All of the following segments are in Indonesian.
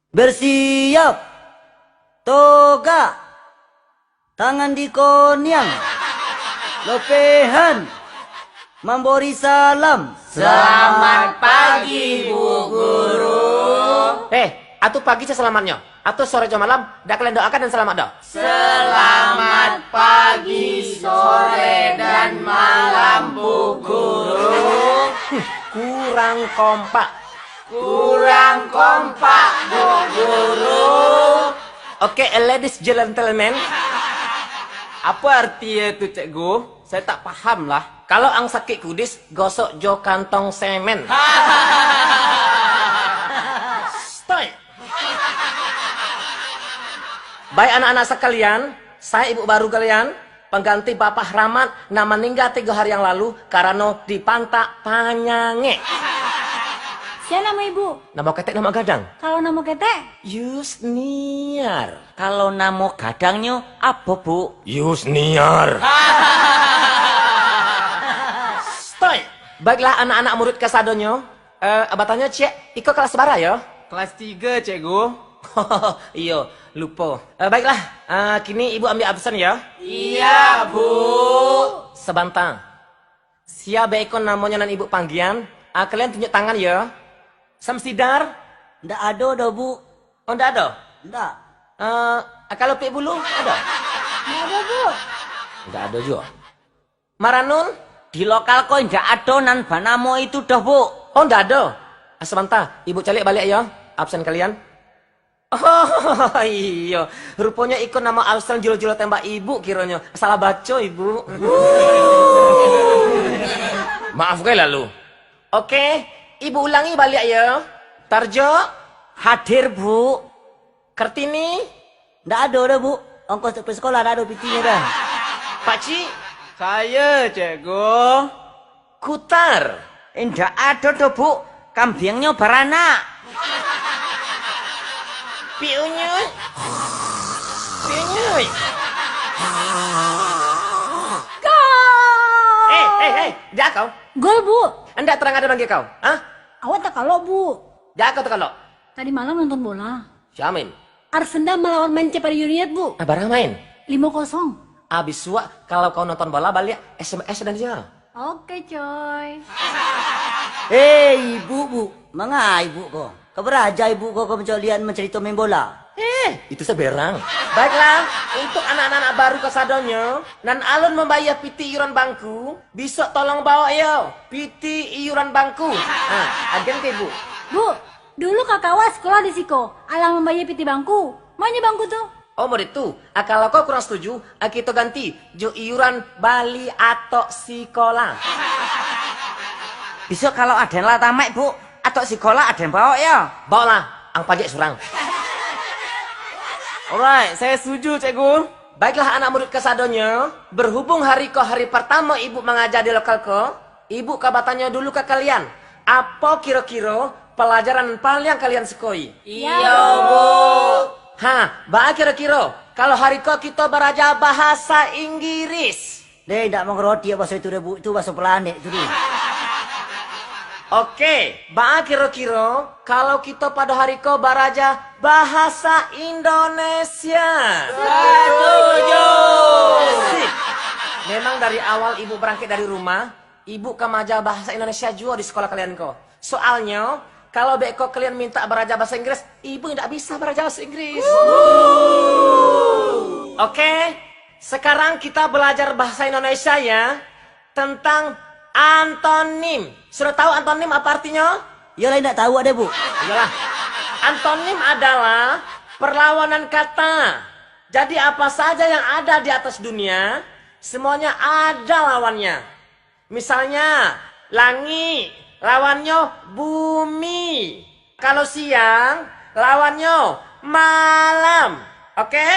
Bersiap. Toga. Tangan dikonyang. Lopehan. Memberi salam. Selamat pagi, Bu Guru. Atuh pagi selamatnya. Atuh sore jam malam, dak kalian doakan dan selamat dah. Selamat pagi, sore, dan malam, Bu Guru. Kurang kompak. Kurang kompak, Bu Guru. Oke, ladies gentlemen. Apa artinya itu, Cikgu? Saya tak paham lah. Kalau ang sakit kudis, gosok jo kantong semen. Stay. Baik anak-anak sekalian, saya ibu baru kalian, pengganti Bapak Rahmat, nama meninggal 3 hari yang lalu karena dipantak panyange. Siapa nama ibu? Nama ketek, nama gadang. Kalau nama ketek? Yusniar. Kalau namo gadangnya apa, Bu? Yusniar. Stay. Baiklah anak-anak murid kesadonyo. Abatannya cek, ikut kelas bara ya? Kelas 3, Cikgu. Iya, lupa. Baiklah, kini ibu ambil absen ya. Iya, Bu. Sebentar. Siapa ikon namanya dan ibu panggilan? Kalian tunjuk tangan ya. Samsidar? Ndak ada dah, Bu. Oh, ndak ada? Ndak. Kalau pik bulu ada? Nggak ada, Bu. Ndak ada juga. Maranun? Di lokal kok ndak ada nan banamo itu dah, Bu. Oh, ndak ada. Sebentar, ibu calik balik ya. Absen kalian. Oh iya, rupanya ikut nama absen jual-jual tembak ibu kiranya. Salah baca ibu. Maaf gue lalu. Oke, ibu ulangi balik ya. Tarjo, Hadir, Bu. Kartini, Ndak ada dah, Bu. Ongkos ke sekolah ndak ada pitinya dah. Pakcik, Saya, Cikgu. Kutar. Ndak ada dah, Bu. Kambingnya beranak. Piunyuy. Piunyuy. Dia kau? Gol, Bu. Anda terang ada manggil kau? Hah? Awak tak kalau, Bu. Dia kau kalau? Tadi malam nonton bola. Syamin. Arsenal melawan Manchester United, Bu. Barang main. 5-0. Abis suak, kalau kau nonton bola balik SMS dan dia. Oke, coy. Ibu, Bu. Manga ibu kau? Kau beraja ibu kau mencolian mencerita main bola. Itu seberang. Baiklah, untuk anak-anak baru kesadonyo, nan alun membayar piti iuran bangku, bisa tolong bawa ya, piti iuran bangku. Agen ke ibu. Bu, dulu kakak awak sekolah di Siko. Alang membayar piti bangku. Mana bangku tuh? Oh, mau itu. Kalau kau kurang setuju, kita ganti jo iuran Bali atau sekolah. Bisa kalau ada yang latamek, Bu. Atau sekolah ada yang bawa ya. Bawalah, ang pajak surang. Alright, saya setuju, Cikgu. Baiklah anak murid kesadonyo, berhubung hari pertama ibu mengajar di lokal ko, ibu kabatannya dulu ke kalian. Apa kira-kira pelajaran paling yang kalian sekoi? Iya, Bu. Bah kira-kira kalau hari ko kita belajar bahasa Inggris. Deh, ndak mengerti bahasa itu deh, Bu. Itu bahasa planet itu deh. Oke, bah kira-kira kalau kita pada hari ko belajar bahasa Indonesia. Setuju. Sip. Memang dari awal ibu berangkat dari rumah, ibu kemaja bahasa Indonesia juga di sekolah kalian ko. Soalnya kalau beko kalian minta belajar bahasa Inggris, ibu tidak bisa belajar bahasa Inggris. Oke, sekarang kita belajar bahasa Indonesia ya tentang antonim. Sudah tahu antonim apa artinya? Ya lain ndak tahu ada, Bu. Iyalah. Antonim adalah perlawanan kata. Jadi apa saja yang ada di atas dunia, semuanya ada lawannya. Misalnya, langit, lawannya bumi. Kalau siang, lawannya malam. Oke?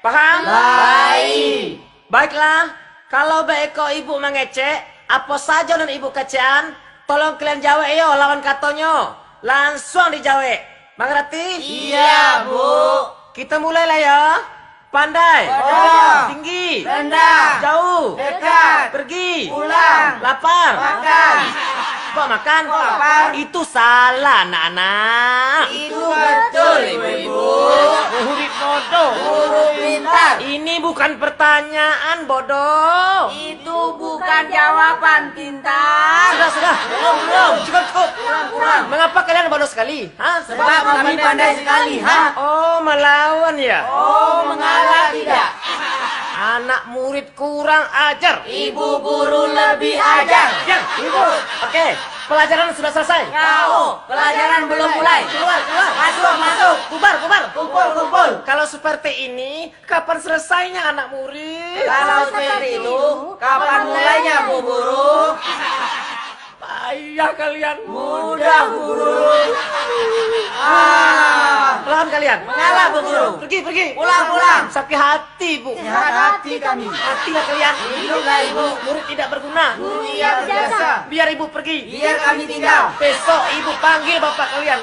Paham? Baik. Baiklah, kalau beko ibu mengecek, apa saja dan ibu kecean, tolong kalian jawab yo lawan katanya. Langsung dijawab. Mengerti? Iya, Bu. Kita mulailah ya. Pandai. Bodoh. Tinggi. Rendah. Jauh. Dekat. Pergi. Pulang. Lapar. Makan. Bawa makan? makan. Itu salah, anak-anak. Itu betul, ibu-ibu. Murid bodoh. Guru pintar. Ini bukan pertanyaan, bodoh. Itu bukan jawaban pintar. Sudah. Belum. Cukup. Kurang. Mengapa kalian bodoh sekali? Hah? Sebab kami pandai sekali, ha? Oh, melawan ya? Oh, mengalah tidak. Anak murid kurang ajar. Ibu guru lebih ajar. Diam. Ibu. Oke, pelajaran sudah selesai. Kau, pelajaran belum mulai. Keluar. Masuk. Kubar. Kumpul. Kalau seperti ini, kapan selesainya anak murid? Kalau seperti itu, kapan mulainya, Bu Guru? Payah kalian. Mudah, Bu Guru. Pelan kalian. Mengalah, Bu Guru. Pergi. Pulang. Sakit hati, Bu. Sehat hati kami. Matilah kalian. Hiduplah Ibu. Murid tidak berguna. Guru yang berjasa. Biar ibu pergi. Biar kami tinggal. Besok ibu panggil bapak kalian.